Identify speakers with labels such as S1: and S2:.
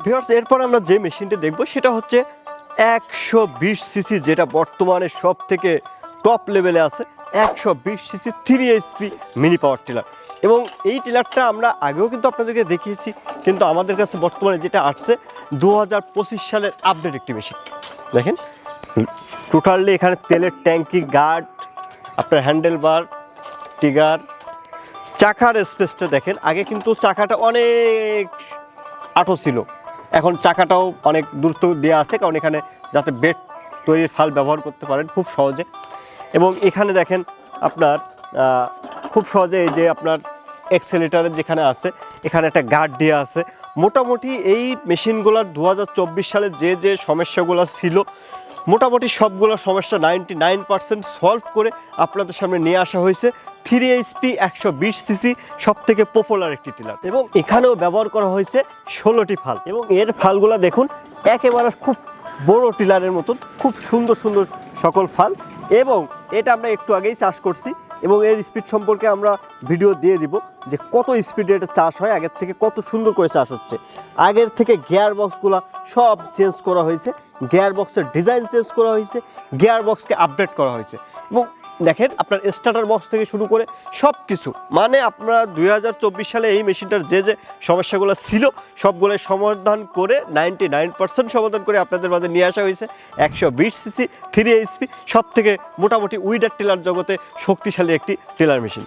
S1: Viewers, এরপর আমরা যে মেশিনটি দেখব সেটা হচ্ছে 120 সিসি, যেটা বর্তমানে সব থেকে টপ লেভেলে আছে। 120 CC 3 HP mini power tiller. এবং এই টিলারটা আমরা আগেও কিন্তু আপনাদেরকে দেখিয়েছি, কিন্তু আমাদের কাছে বর্তমানে যেটা আসছে 2025 সালের আপডেট একটি মেশিন। দেখেন টোটালি এখানে তেলের ট্যাঙ্কি, গার্ড, আপনার হ্যান্ডেল বার, টিগার, চাকার স্পেসটা দেখেন। আগে কিন্তু চাকাটা অনেক আঁটো ছিল, এখন চাকাটাও অনেক দূরত্ব দেওয়া আছে, কারণ এখানে যাতে বেড তৈরির ফাল ব্যবহার করতে পারেন খুব সহজে। এবং এখানে দেখেন আপনার খুব সহজে এই যে আপনার এক্সেলেটারের যেখানে আছে এখানে একটা গার্ড দেওয়া আছে। মোটামুটি এই মেশিনগুলোর 2024 সালে যে যে সমস্যাগুলো ছিল মোটামুটি সবগুলো সমস্যা 99% সলভ করে আপনাদের সামনে নিয়ে আসা হয়েছে 3 এইচপি 120 সিসি সব থেকে পপুলার একটি টিলার। এবং এখানেও ব্যবহার করা হয়েছে 16টি ফাল, এবং এর ফালগুলো দেখুন একেবারে খুব বড় টিলারের মতন, খুব সুন্দর সুন্দর সকল ফাল। এবং এটা আমরা একটু আগেই চাষ করছি, এবং এর স্পিড সম্পর্কে আমরা ভিডিও দিয়ে দিব যে কত স্পিডে এটা চাষ হয়, আগের থেকে কত সুন্দর করে চাষ হচ্ছে। আগের থেকে গিয়ার বক্সগুলো সব চেঞ্জ করা হয়েছে, গিয়ার বক্সের ডিজাইন চেঞ্জ করা হয়েছে, গিয়ার বক্সকে আপডেট করা হয়েছে। এবং দেখেন আপনার স্টার্টার বক্স থেকে শুরু করে সব কিছু, মানে আপনারা 2024 সালে এই মেশিনটার যে যে সমস্যাগুলো ছিল সবগুলো সমাধান করে 99% সমাধান করে আপনাদের মাঝে নিয়ে আসা হয়েছে 120 সিসি 3 এইচপি সব থেকে মোটামুটি উইডার টিলার জগতে শক্তিশালী একটি টিলার মেশিন।